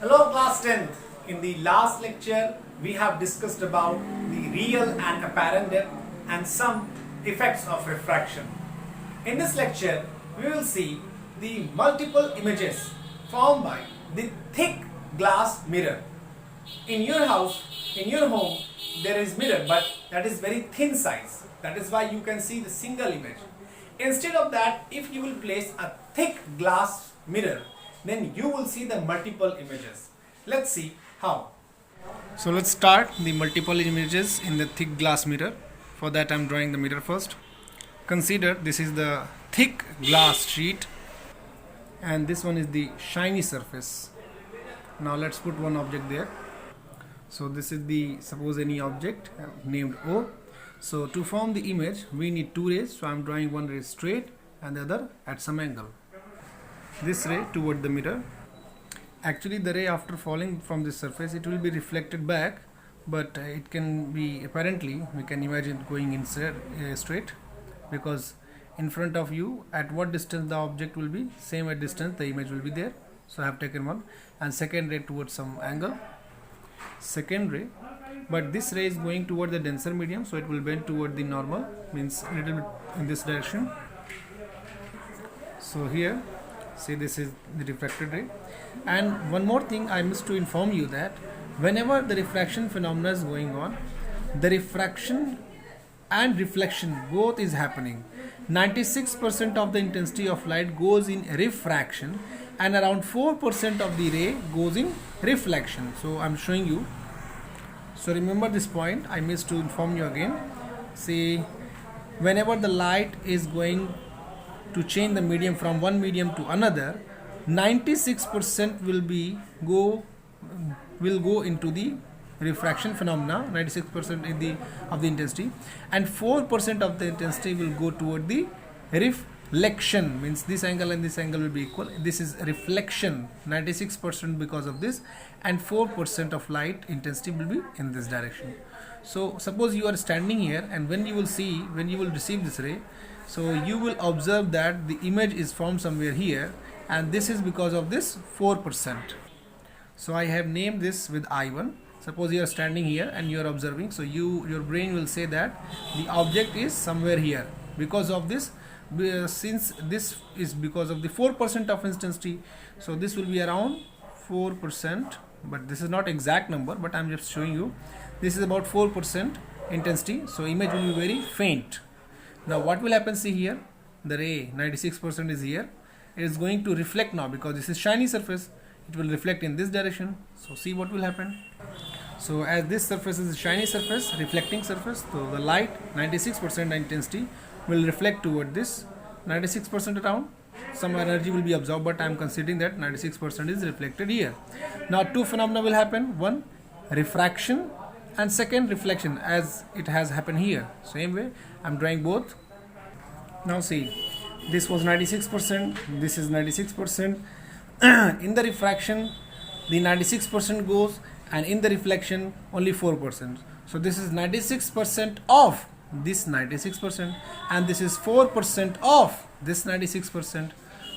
Hello class 10th. In the last lecture we have discussed about the real and apparent depth and some effects of refraction. In this lecture we will see the multiple images formed by the thick glass mirror. In your house, in your home there is mirror, but that is very thin size. That is why you can see the single image. Instead of that, if you will place a thick glass mirror, then you will see the multiple images. Let's see how. So let's start the multiple images in the thick glass mirror. For that I am drawing the mirror first. Consider this is the thick glass sheet and this one is the shiny surface. Now let's put one object there. So this is the, suppose any object named O. So to form the image we need two rays. So I am drawing one ray straight and the other at some angle. This ray toward the mirror. Actually the ray after falling from this surface, it will be reflected back, but it can be, apparently we can imagine going inside straight, because in front of you at what distance the object will be, same at distance the image will be there. So I have taken one, and second ray towards some angle, second ray, but this ray is going toward the denser medium, so it will bend toward the normal, means a little bit in this direction. So here see, this is the refracted ray. And one more thing I missed to inform you, that whenever the refraction phenomena is going on, the refraction and reflection both is happening. 96% of the intensity of light goes in refraction and around 4% of the ray goes in reflection. So I'm showing you. So remember this point, I missed to inform you again. See, whenever the light is going to change the medium from one medium to another, 96% will go into the refraction phenomena, 96% of the intensity, and 4% of the intensity will go toward the reflection, means this angle and this angle will be equal. This is reflection, 96% because of this, and 4% of light intensity will be in this direction. So suppose you are standing here, and when you will receive this ray, so you will observe that the image is formed somewhere here, and this is because of this 4%. So I have named this with I1. Suppose you are standing here and you are observing, so your brain will say that the object is somewhere here because of this, since this is because of the 4% of intensity, so this will be around 4%, but this is not exact number, but I am just showing you. This is about 4% intensity, so image will be very faint. Now what will happen, see here, the ray 96% is here, it is going to reflect now because this is shiny surface, it will reflect in this direction. So see what will happen. So as this surface is a shiny surface, reflecting surface, so the light 96% intensity will reflect toward this 96% around. Some energy will be absorbed, but I am considering that 96% is reflected here. Now two phenomena will happen, one refraction and second reflection, as it has happened here. Same way I am drawing both. Now see, this was 96%, this is 96%. In the refraction the 96% goes, and in the reflection only 4%. So this is 96% of this 96%, and this is 4% of this 96%.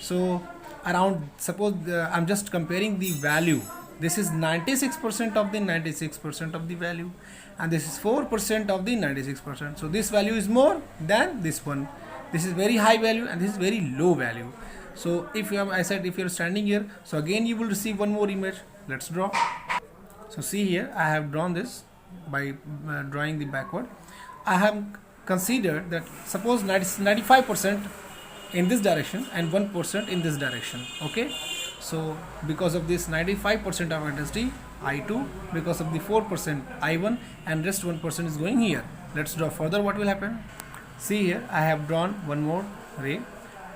So around, suppose I'm just comparing the value. This is 96% of the 96% of the value, and this is 4% of the 96%. So this value is more than this one. This is very high value and this is very low value. So if you have, I said, if you are standing here, so again you will receive one more image. Let's draw. So see here, I have drawn this by drawing the backward. I have considered that suppose 95% in this direction and 1% in this direction. Okay, so because of this 95% of intensity I2, because of the 4% I1, and rest 1% is going here. Let's draw further what will happen. See here, I have drawn one more ray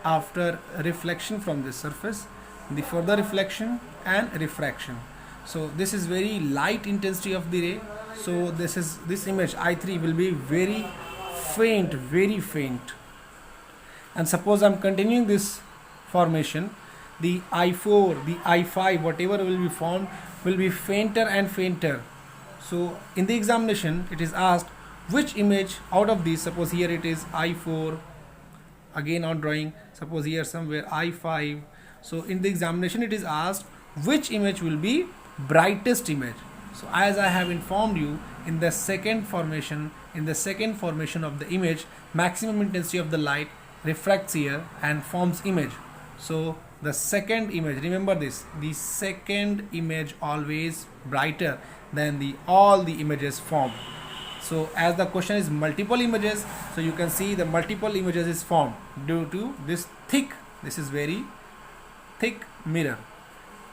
after reflection from this surface, the further reflection and refraction. So this is very light intensity of the ray. So this image I3 will be very faint, and suppose I am continuing this formation, the I4, the I5, whatever will be formed will be fainter and fainter. So in the examination it is asked which image out of these, suppose here it is I4, again on drawing, suppose here somewhere I5. So in the examination it is asked which image will be brightest image. So as I have informed you, in the second formation of the image, maximum intensity of the light refracts here and forms image. So the second image, remember this, the second image always brighter than all the images formed. So as the question is multiple images, so you can see the multiple images is formed due to this is very thick mirror,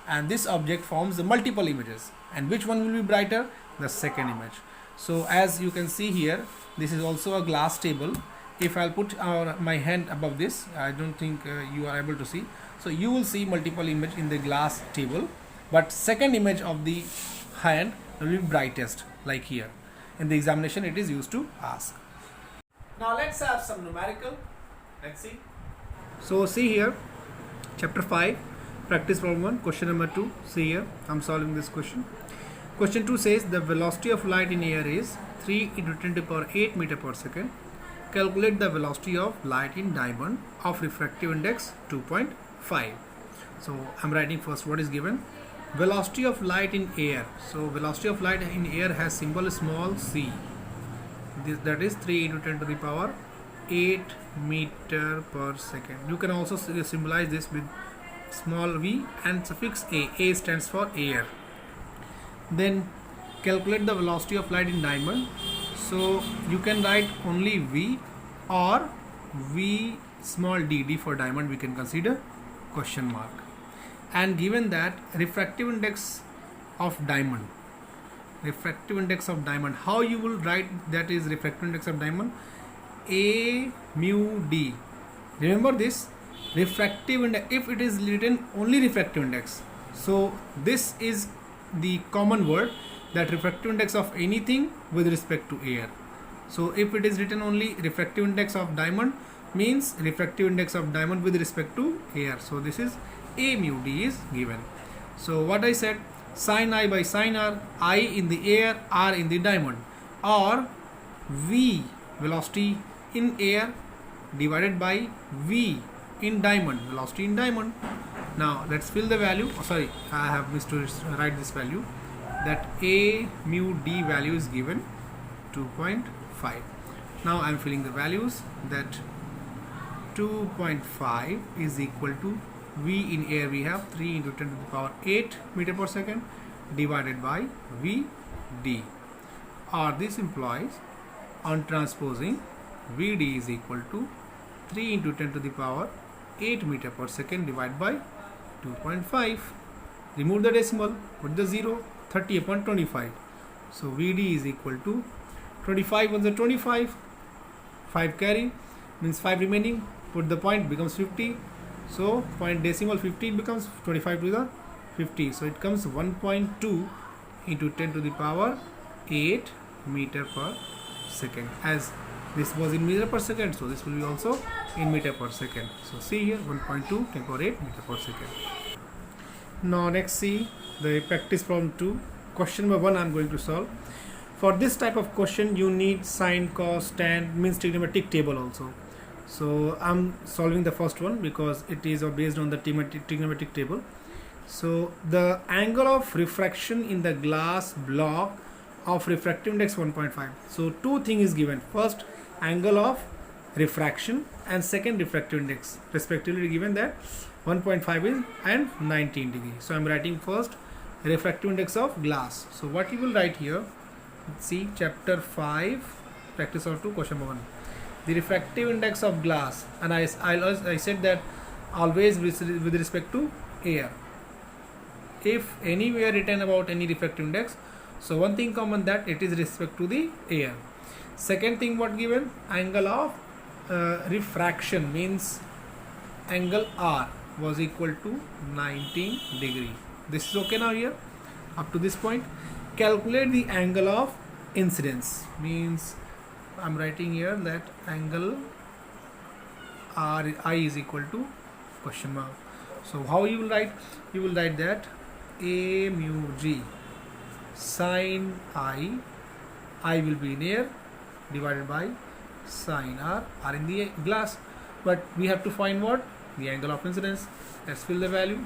and this object forms the multiple images. And which one will be brighter? The second image. So as you can see here, this is also a glass table. If I'll put my hand above this, I don't think you are able to see. So you will see multiple image in the glass table, but second image of the hand will be brightest, like here. In the examination it is used to ask. Now let's have some numerical. Let's see. So see here, chapter 5, practice problem 1, question number 2. See here, I'm solving this question. Question 2 says the velocity of light in air is 3 into 10 to the power 8 meter per second. Calculate the velocity of light in diamond of refractive index 2.5. So I'm writing first what is given. Velocity of light in air. So velocity of light in air has symbol small c. That is 3 into 10 to the power 8 meter per second. You can also symbolize this with small v and suffix a. A stands for air. Then calculate the velocity of light in diamond. So you can write only v or v small d. D for diamond we can consider question mark. And given that refractive index of diamond, how you will write that is refractive index of diamond? A mu d. Remember this, refractive index, if it is written only refractive index, so this is the common word, that refractive index of anything with respect to air. So if it is written only refractive index of diamond, means refractive index of diamond with respect to air. So this is A mu d is given. So what I said, sin I by sin r, I in the air, r in the diamond, or v velocity in air divided by v in diamond, velocity in diamond. Now let's fill the value. Oh, sorry, I have missed to write this value. That A mu d value is given 2.5. Now I am filling the values. That 2.5 is equal to v in air, we have 3 into 10 to the power 8 meter per second divided by v d, or this implies on transposing v d is equal to 3 into 10 to the power 8 meter per second divided by 2.5. Remove the decimal, put the 0, 30 upon 25. So v d is equal to 25 on the 25, 5 carry means 5 remaining, put the point, becomes 50. So point decimal 50 becomes 25 to the 50. So it comes 1.2 into 10 to the power 8 meter per second. As this was in meter per second, so this will be also in meter per second. So see here, 1.2 10 to the power 8 meter per second. Now next see the practice problem 2. Question number 1 I am going to solve. For this type of question you need sine, cos, tan, means trigonometric table also. So I'm solving the first one because it is based on the trigonometric table. So the angle of refraction in the glass block of refractive index 1.5. So two things is given. First, angle of refraction, and second, refractive index, respectively given that 1.5 is and 19 degree. So I'm writing first refractive index of glass. So what you will write here, see chapter 5 practice of 2 question number 1. The refractive index of glass, and I said that always with respect to air. If anywhere written about any refractive index, so one thing common that it is respect to the air. Second thing what given, angle of refraction, means angle R was equal to 19 degree. This is okay now here up to this point. Calculate the angle of incidence, means I'm writing here that angle I is equal to question mark. So how you will write? You will write that A mu g sine I will be in air divided by sine R in the glass. But we have to find what? The angle of incidence. Let's fill the value.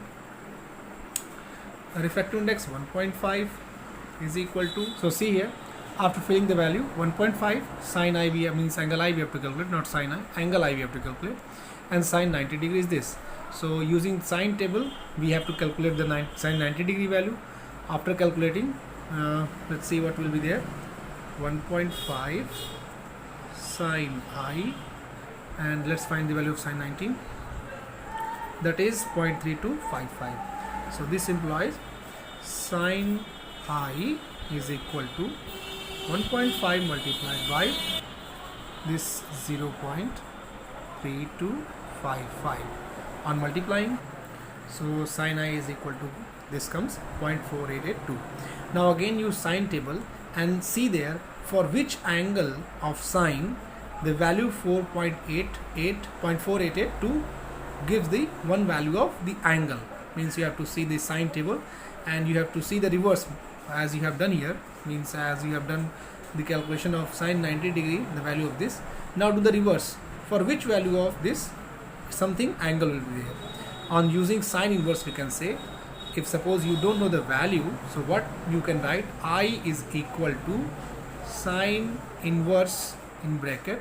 refractive index 1.5 is equal to, so see here, after filling the value 1.5 sin I we have, means angle I we have to calculate, not sin I, angle I we have to calculate, and sin 90 degree is this. So using sine table we have to calculate the sin 90 degree value. After calculating, let's see what will be there. 1.5 sin I, and let's find the value of sin 90, that is 0.3255. so this implies sin I is equal to 1.5 multiplied by this 0.3255. On multiplying, so sin I is equal to, this comes 0.4882. Now again use sine table and see there for which angle of sine the value 0.482 gives the one value of the angle. Means you have to see the sine table and you have to see the reverse as you have done here, means as you have done the calculation of sin 90 degree, the value of this. Now do the reverse, for which value of this something angle will be there. On using sine inverse we can say, if suppose you don't know the value, so what you can write, I is equal to sine inverse in bracket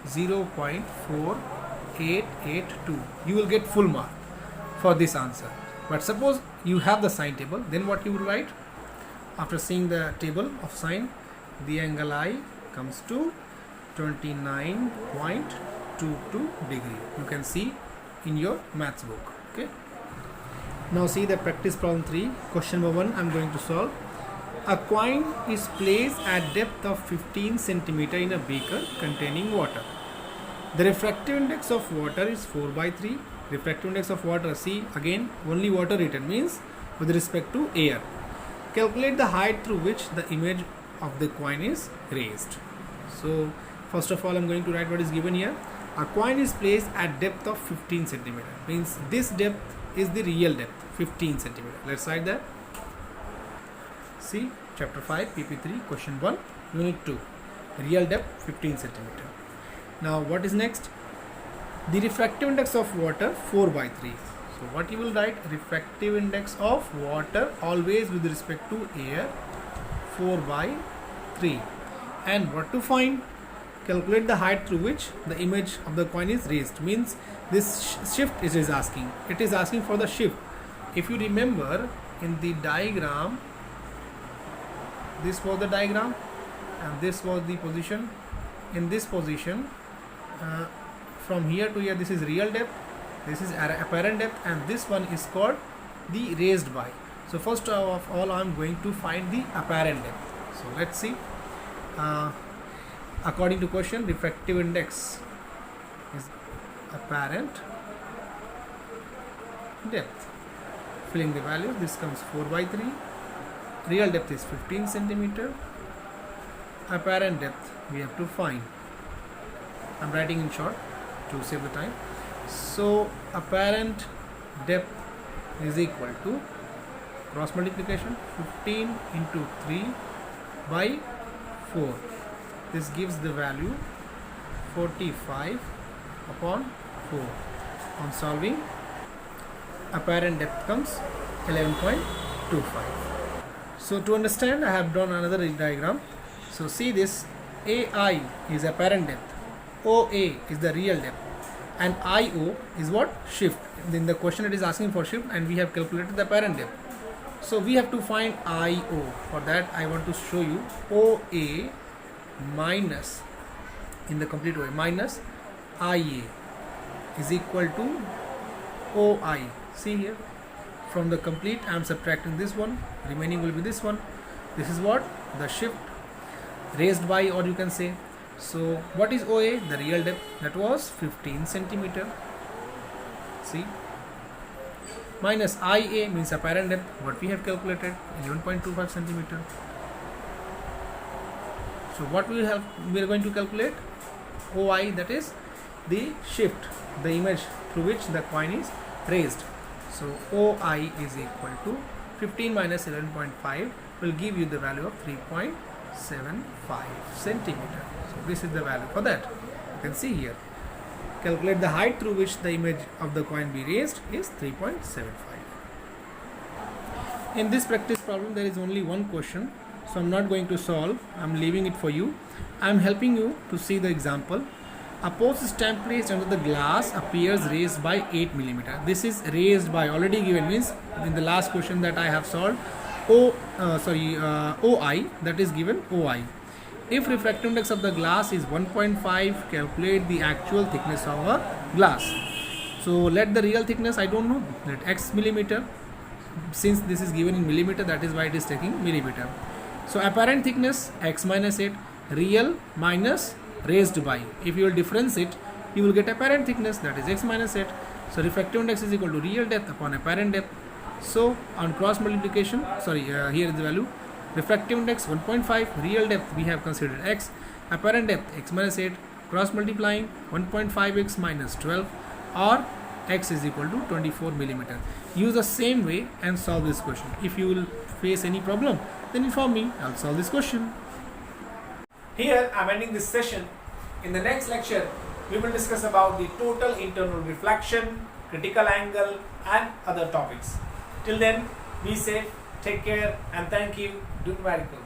0.4882. You will get full mark for this answer. But suppose you have the sine table, then what you will write? After seeing the table of sine, the angle I comes to 29.22 degree. You can see in your maths book. Okay. Now see the practice problem 3. Question number 1 I am going to solve. A coin is placed at depth of 15 cm in a beaker containing water. The refractive index of water is 4/3. Refractive index of water, see again only water written, means with respect to air. Calculate the height through which the image of the coin is raised. So first of all I am going to write what is given here. A coin is placed at depth of 15 cm, means this depth is the real depth, 15 cm. Let's write that. See chapter 5 pp3 question 1 unit 2, real depth 15 cm. Now what is next? The refractive index of water 4/3. So what you will write? Refractive index of water always with respect to air 4/3. And what to find? Calculate the height through which the image of the coin is raised, means this shift it is asking. It is asking for the shift. If you remember in the diagram, this was the diagram and this was the position. In this position, from here to here, this is real depth, this is apparent depth, and this one is called the raised by. So first of all I am going to find the apparent depth. So let's see. According to question, refractive index is apparent depth. Filling the value, this comes 4/3. Real depth is 15 cm. Apparent depth we have to find. I'm writing in short to save the time. So apparent depth is equal to cross multiplication 15 into 3 by 4. This gives the value 45 upon 4. On solving, apparent depth comes 11.25. So to understand, I have drawn another diagram. So see this, AI is apparent depth, OA is the real depth, and IO is what? Shift. In the question it is asking for shift, and we have calculated the apparent depth. So we have to find IO. For that I want to show you OA minus, in the complete way, minus IA is equal to OI. See here, from the complete I am subtracting this one, remaining will be this one. This is what? The shift raised by, or you can say. So what is OA? The real depth, that was 15 cm. See, minus IA means apparent depth, what we have calculated 11.25 cm. So what we are going to calculate? OI, that is the shift, the image through which the coin is raised. So OI is equal to 15 minus 11.5 will give you the value of 3.75 centimeter. So this is the value for that. You can see here. Calculate the height through which the image of the coin be raised is 3.75. In this practice problem, there is only one question, so I'm not going to solve. I'm leaving it for you. I'm helping you to see the example. A post stamp placed under the glass appears raised by 8 millimeter. This is raised by, already given, means in the last question that I have solved, OI, that is given OI. If refractive index of the glass is 1.5, calculate the actual thickness of a glass. So let the real thickness, I don't know, let x millimeter. Since this is given in millimeter, that is why it is taking millimeter. So apparent thickness x minus 8, real minus raised by. If you will difference it, you will get apparent thickness, that is x minus 8. So refractive index is equal to real depth upon apparent depth. So on cross multiplication, here is the value. Refractive index 1.5, real depth we have considered x, apparent depth x minus 8, cross multiplying 1.5x minus 12, or x is equal to 24 millimeter. Use the same way and solve this question. If you will face any problem, then inform me, I'll solve this question. Here I'm ending this session. In the next lecture, we will discuss about the total internal reflection, critical angle and other topics. Till then, be safe, take care and thank you. Do miracles.